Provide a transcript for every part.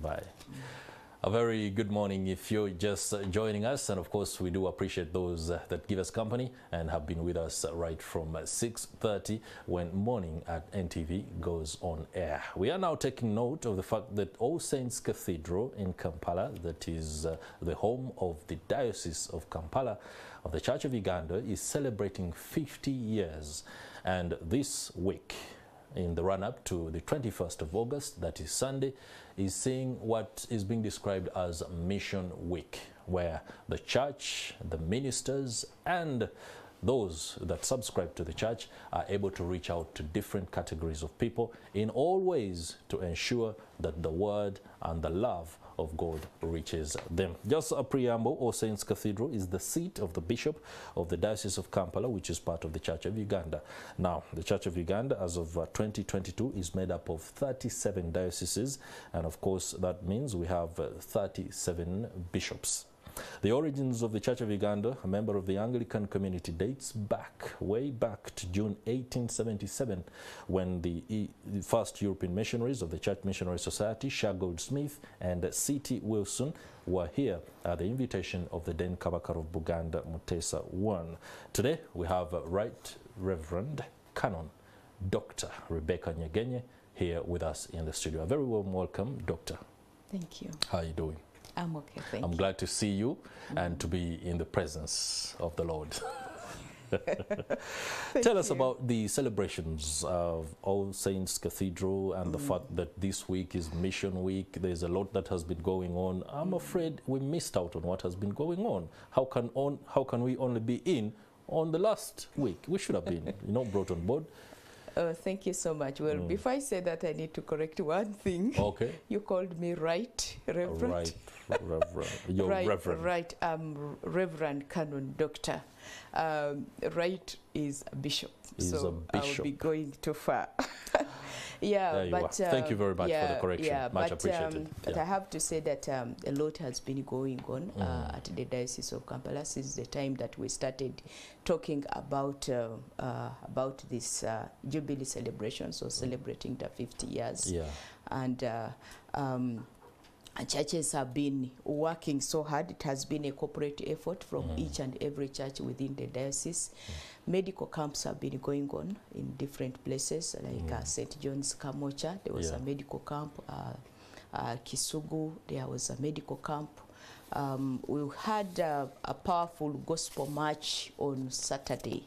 by. A very good morning if you're just joining us, and of course we do appreciate those that give us company and have been with us right from 6:30 when Morning at NTV goes on air. We are now taking note of the fact that All Saints Cathedral in Kampala, that is the home of the Diocese of Kampala of the Church of Uganda, is celebrating 50 years. And this week, in the run-up to the 21st of August, that is Sunday, is seeing what is being described as Mission Week, where the church, the ministers, and those that subscribe to the church are able to reach out to different categories of people in all ways to ensure that the word and the love of God reaches them. Just a preamble, All Saints Cathedral is the seat of the Bishop of the Diocese of Kampala, which is part of the Church of Uganda. Now, the Church of Uganda, as of 2022, is made up of 37 dioceses, and of course that means we have 37 bishops. The origins of the Church of Uganda, a member of the Anglican community, dates back, way back to June 1877, when the first European missionaries of the Church Missionary Society, Shah Goldsmith and C.T. Wilson, were here at the invitation of the then Kabaka of Buganda, Mutesa I. Today, we have Right Reverend Canon Dr Rebecca Nyegenye here with us in the studio. A very warm welcome, Doctor. Thank you. How are you doing? I'm okay, thank you. I'm glad to see you and to be in the presence of the Lord. Tell us about the celebrations of All Saints Cathedral and the fact that this week is Mission Week. There's a lot that has been going on. I'm afraid we missed out on what has been going on. How can we only be in on the last week? We should have been, brought on board. Thank you so much. Well, before I say that, I need to correct one thing. Okay. You called me Right Reverend. Right, Reverend. You're Reverend. Right, Reverend Canon Doctor. Right is a bishop. Is so a bishop. I'll be going too far. Yeah, there you but are. Thank you very much for the correction. Yeah, much appreciated. But I have to say that a lot has been going on at the Diocese of Kampala since the time that we started talking about this Jubilee celebration, so celebrating the 50 years. Yeah. And churches have been working so hard. It has been a corporate effort from each and every church within the diocese. Medical camps have been going on in different places, like St. John's Kamocha, there was a medical camp. Kisugu, there was a medical camp. We had a powerful gospel march on Saturday,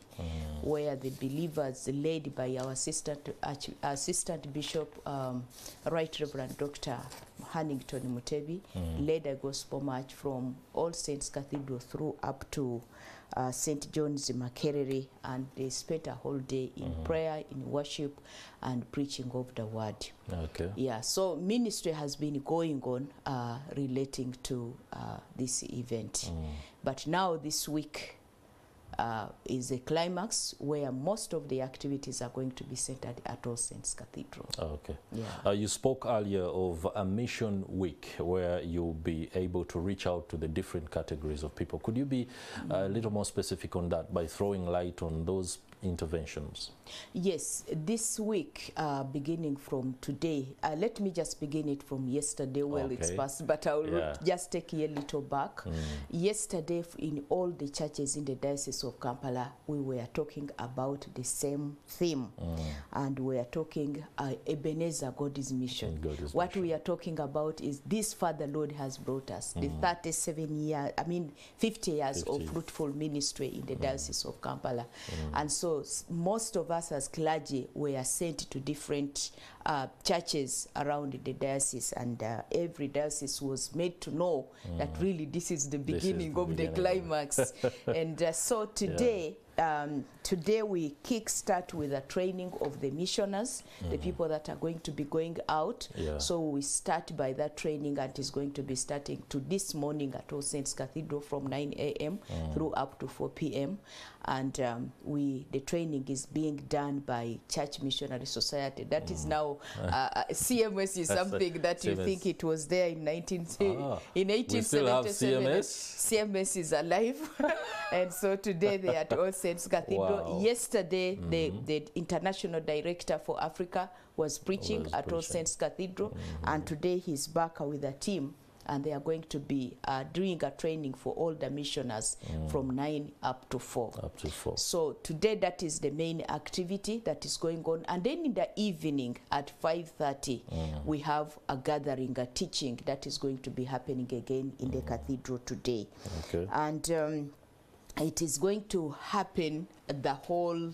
where the believers, led by our assistant bishop, Right Reverend Dr. Hannington Mutebi, led a gospel march from All Saints Cathedral through up to St. John's Makerere, and they spent a whole day in prayer, in worship, and preaching of the word. Okay. Yeah, so ministry has been going on relating to this event. But now this week is a climax where most of the activities are going to be centered at All Saints Cathedral. Okay. Yeah. You spoke earlier of a Mission Week where you'll be able to reach out to the different categories of people. Could you be a little more specific on that by throwing light on those interventions? Yes, this week, beginning from today, let me just begin it from yesterday. Well, it's past, but I will just take a little back. Yesterday, in all the churches in the Diocese of Kampala, we were talking about the same theme, and we are talking Ebenezer, God is mission. What we are talking about is this far the Lord has brought us, the 50 years of fruitful ministry in the Diocese of Kampala. And so most of us as clergy were sent to different churches around the diocese, and every diocese was made to know that really this is the beginning of the climax. And so today, today we kickstart with a training of the missioners, the people that are going to be going out. So we start by that training, and it's going to be starting to this morning at All Saints Cathedral from 9 a.m. through up to 4 p.m. And the training is being done by Church Missionary Society. That is now CMS is something that you think it was there in 1877. We still have CMS? CMS is alive. And so today they are at All Saints Saints Cathedral. Wow. Yesterday, the international director for Africa was preaching at All Saints Cathedral, and today he's back with a team, and they are going to be doing a training for all the missioners from 9 up to 4. Up to 4. So today that is the main activity that is going on. And then in the evening at 5:30, we have a gathering, a teaching that is going to be happening again in the cathedral today. Okay. And it is going to happen the whole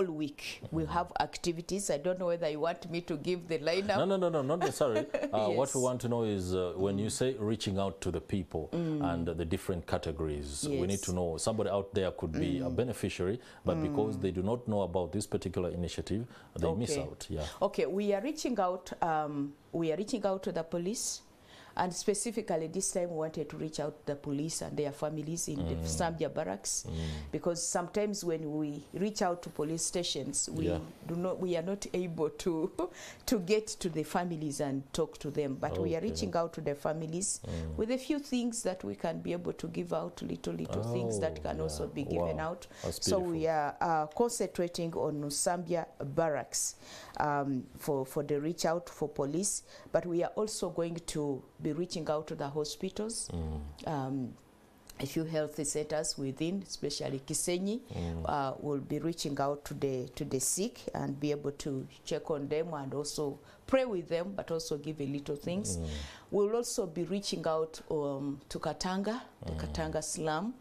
week. We'll have activities. I don't know whether you want me to give the lineup. No, not necessarily. Yes. What we want to know is when you say reaching out to the people and the different categories, we need to know somebody out there could be a beneficiary, but because they do not know about this particular initiative, they miss out. Yeah. Okay, we are reaching out. We are reaching out to the police. And specifically this time we wanted to reach out to the police and their families in the Zambia barracks, because sometimes when we reach out to police stations, we are not able to get to the families and talk to them. But we are reaching out to the families with a few things that we can be able to give out, little things that can also be given out. So we are concentrating on Zambia barracks for the reach out for police, but we are also going to be reaching out to the hospitals, a few health centers within, especially Higenyi. Will be reaching out to the sick and be able to check on them and also pray with them, but also give a little things. We'll also be reaching out to Katanga, the Katanga slum,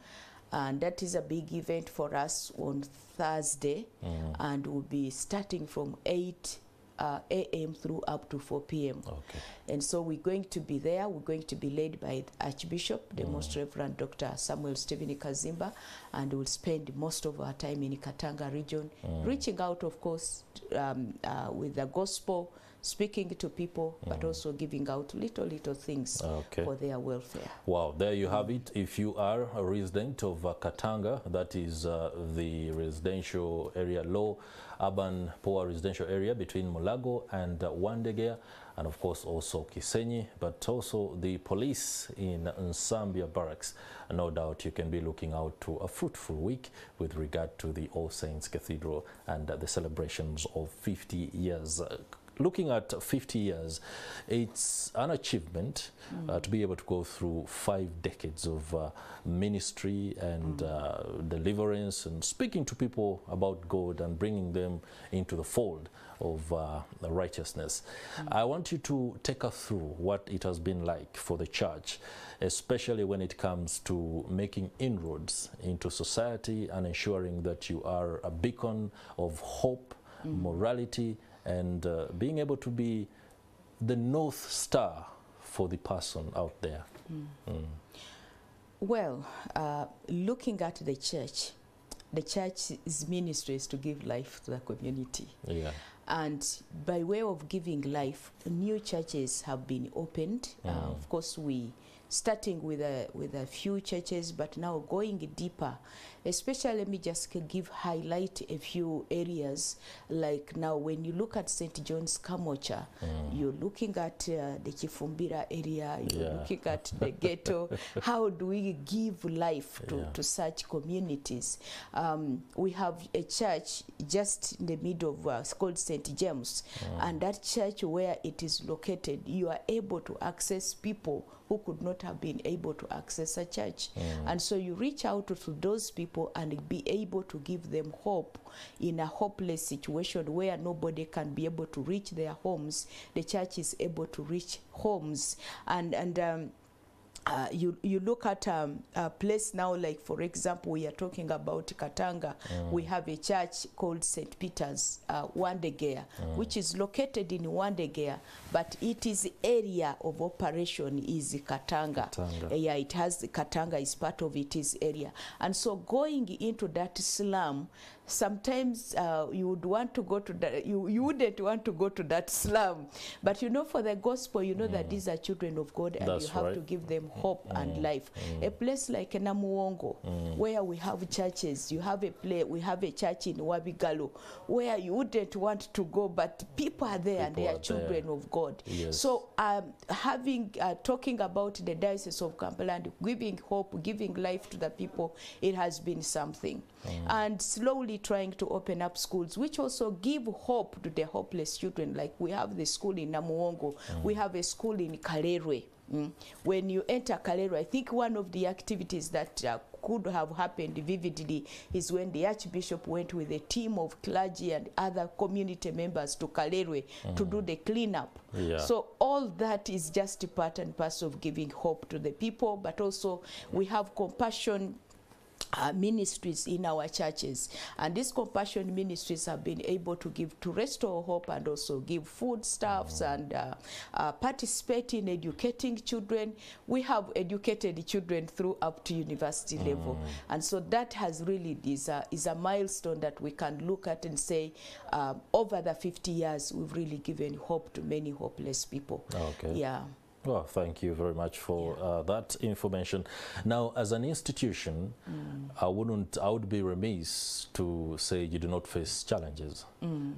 and that is a big event for us on Thursday, and we'll be starting from 8 a.m. through up to 4 p.m. Okay. And so we're going to be there. We're going to be led by Archbishop, the Most Reverend Dr. Samuel Stephen Kazimba, and we'll spend most of our time in Katanga region, reaching out, of course, with the gospel, speaking to people, but also giving out little things for their welfare. Wow, there you have it. If you are a resident of Katanga, that is the residential area, low urban poor residential area between Mulago and Wandegea, and of course also Higenyi, but also the police in Zambia barracks, no doubt you can be looking out to a fruitful week with regard to the All Saints Cathedral and the celebrations of 50 years. Looking at 50 years, it's an achievement to be able to go through 5 decades of ministry and deliverance and speaking to people about God and bringing them into the fold of righteousness. I want you to take us through what it has been like for the church, especially when it comes to making inroads into society and ensuring that you are a beacon of hope, morality, and being able to be the North Star for the person out there. Well, looking at the church's ministry is to give life to the community. Yeah. And by way of giving life, new churches have been opened. Of course, starting with a few churches, but now going deeper. Especially, let me just highlight a few areas. Like now, when you look at St. John's Kamocha, you're looking at the Chifumbira area, you're looking at the ghetto. How do we give life to such communities? We have a church just in the middle of it's called St. James, and that church where it is located, you are able to access people who could not have been able to access a church. And so you reach out to those people and be able to give them hope in a hopeless situation where nobody can be able to reach their homes. The church is able to reach homes. And you look at a place now, like for example, we are talking about Katanga. We have a church called St. Peter's Wandegea, which is located in Wandegea, but it is area of operation is Katanga. Yeah, it has Katanga is part of its area. And so going into that slum, sometimes you would want to go to that, you wouldn't want to go to that slum. But you know, for the gospel, you know that these are children of God, and That's you have right. to give them hope and life. A place like Namuwongo, where we have churches, you have we have a church in Wabigalo, where you wouldn't want to go, but people are there, and they are children of God. Yes. So talking about the Diocese of Kampala and giving hope, giving life to the people, it has been something. And slowly trying to open up schools, which also give hope to the hopeless children. Like we have the school in Namuwongo, we have a school in Kalerwe. When you enter Kalerwe, I think one of the activities that could have happened vividly is when the Archbishop went with a team of clergy and other community members to Kalerwe to do the cleanup. Yeah. So all that is just a part and parcel of giving hope to the people, but also we have compassion ministries in our churches, and these compassion ministries have been able to restore hope and also give foodstuffs and participate in educating children. We have educated children through up to university level, and so that has really is a milestone that we can look at and say over the 50 years we've really given hope to many hopeless people. Okay. Yeah. Well, thank you very much for that information. Now, as an institution, I would be remiss to say you do not face challenges.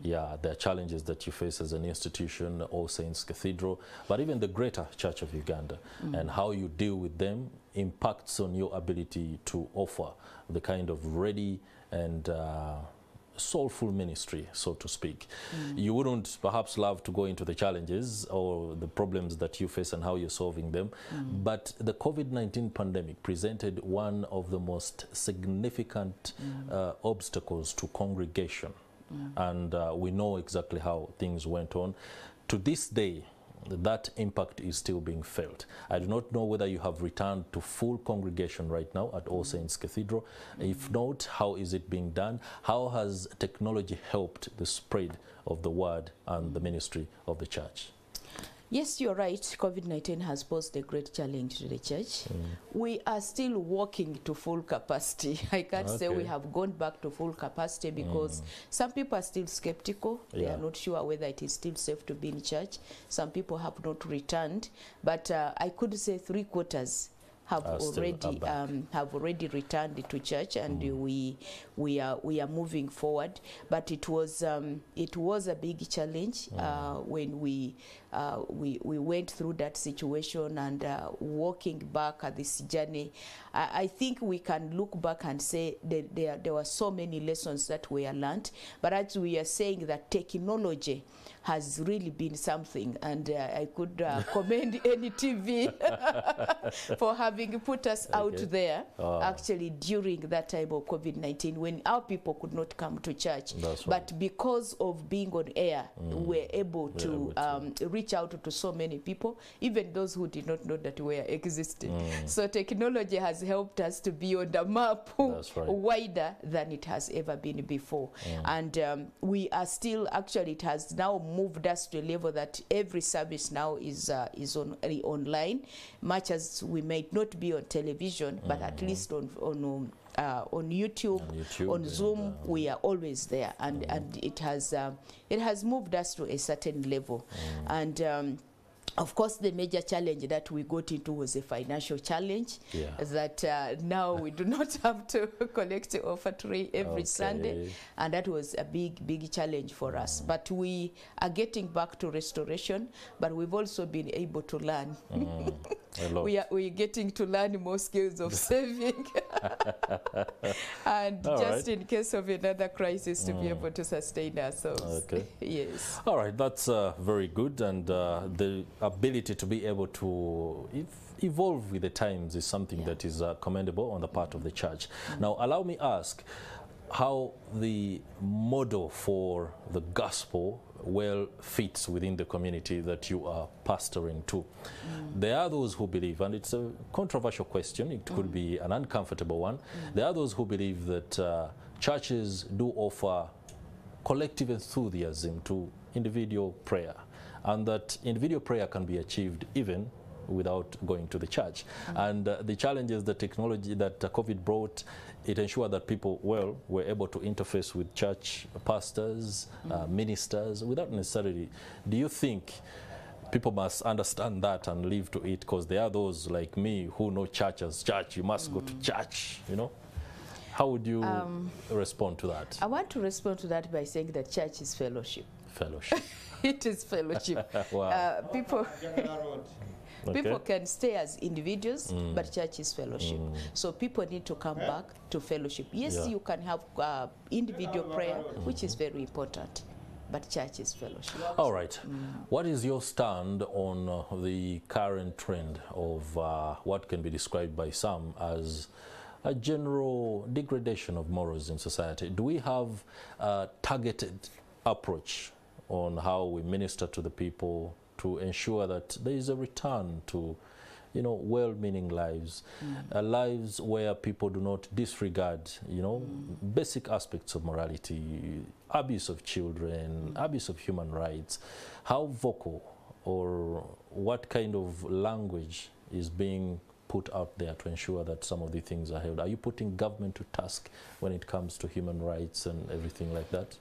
Yeah, there are challenges that you face as an institution, All Saints Cathedral, but even the greater Church of Uganda, and how you deal with them impacts on your ability to offer the kind of ready and soulful ministry, so to speak. You wouldn't perhaps love to go into the challenges or the problems that you face and how you're solving them, but the COVID-19 pandemic presented one of the most significant obstacles to congregation, and we know exactly how things went on. To this day, that impact is still being felt. I do not know whether you have returned to full congregation right now at All Saints Cathedral. If not, how is it being done? How has technology helped the spread of the word and the ministry of the church? Yes, you're right. COVID-19 has posed a great challenge to the church. We are still working to full capacity. I can't say we have gone back to full capacity because some people are still skeptical. They are not sure whether it is still safe to be in church. Some people have not returned. But I could say 3/4 have already returned to church, and we are moving forward. But it was a big challenge when we went through that situation, and walking back at this journey. I think we can look back and say that there were so many lessons that were learned. But as we are saying, that technology has really been something, and I could commend NTV for having put us out there actually during that time of COVID-19 when our people could not come to church. But because of being on air, we were able to reach out to so many people, even those who did not know that we were existing. So technology has helped us to be on the map wider than it has ever been before. And we are still, actually it has now moved us to a level that every service now is online, much as we might not be on television, but at least on YouTube, on Zoom, we are always there, and it has moved us to a certain level. And of course, the major challenge that we got into was a financial challenge, that now we do not have to collect the offertory every Sunday, and that was a big challenge for us. But we are getting back to restoration, but we've also been able to learn. We're getting to learn more skills of saving and in case of another crisis to be able to sustain ourselves. Yes. All right, that's very good, and the ability to be able to evolve with the times is something that is commendable on the part of the church. Now, allow me ask how the model for the gospel well fits within the community that you are pastoring to. There are those who believe, and it's a controversial question, it could be an uncomfortable one, there are those who believe that churches do offer collective enthusiasm to individual prayer, and that individual prayer can be achieved even without going to the church. And the challenges, the technology that COVID brought, it ensured that people, well, were able to interface with church pastors, ministers, without necessarily. Do you think people must understand that and live to it? Because there are those like me who know church as church. You must go to church, you know? How would you respond to that? I want to respond to that by saying that church is fellowship. Fellowship. It is fellowship. Wow. People can stay as individuals, but church is fellowship. So people need to come back to fellowship. Yes, you can have individual prayer, which is very important, but church is fellowship. All right. What is your stand on the current trend of what can be described by some as a general degradation of morals in society? Do we have a targeted approach on how we minister to the people to ensure that there is a return to, you know, well-meaning lives, lives where people do not disregard, you know, basic aspects of morality, abuse of children, abuse of human rights? How vocal or what kind of language is being put out there to ensure that some of the things are held? Are you putting government to task when it comes to human rights and everything like that?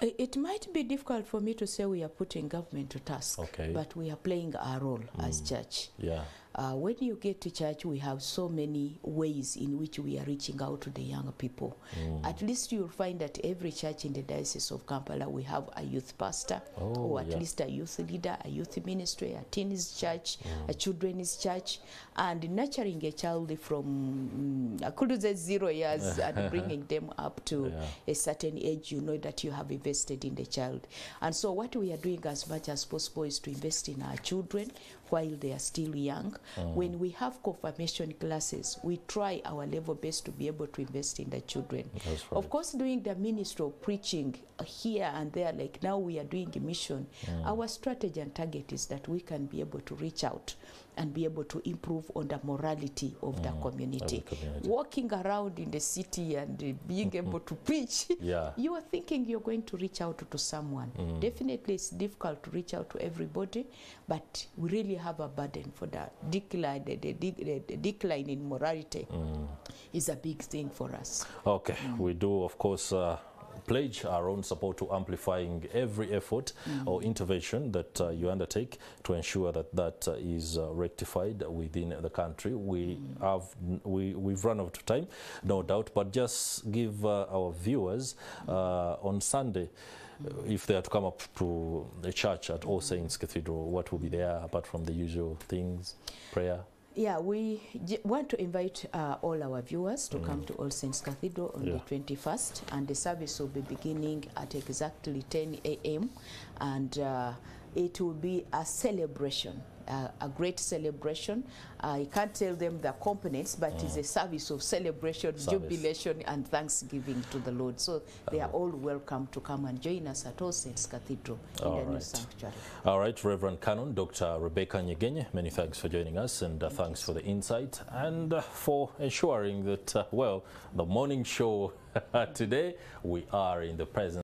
It might be difficult for me to say we are putting government to task, but we are playing our role as church. Yeah. When you get to church, we have so many ways in which we are reaching out to the young people. At least you'll find that every church in the Diocese of Kampala, we have a youth pastor, or at least a youth leader, a youth ministry, a teens church, a children's church, and nurturing a child from could say 0 years and bringing them up to a certain age, you know that you have invested in the child. And so what we are doing as much as possible is to invest in our children while they are still young. When we have confirmation classes, we try our level best to be able to invest in the children. Of course, doing the ministry of preaching here and there, like now we are doing a mission, our strategy and target is that we can be able to reach out and be able to improve on the morality of the community. Walking around in the city and being able to preach, you are thinking you're going to reach out to someone. Definitely it's difficult to reach out to everybody, but we really have a burden for that. Decline, the decline in morality is a big thing for us. Okay, we do, of course, pledge our own support to amplifying every effort or intervention that you undertake to ensure that that is rectified within the country. We've run out of time, no doubt, but just give our viewers on Sunday, if they are to come up to the church at All Saints Cathedral, what will be there apart from the usual things, prayer? Yeah, we want to invite all our viewers to come to All Saints Cathedral on the 21st, and the service will be beginning at exactly 10 a.m. and it will be a celebration. A great celebration. I can't tell them the components, but it's a service of celebration, jubilation, and thanksgiving to the Lord. So they are all welcome to come and join us at All Saints Cathedral in the new sanctuary. All right, Reverend Canon Dr Rebecca Nyegenye, many thanks for joining us, and thanks for the insight and for ensuring that, well, the morning show today, we are in the presence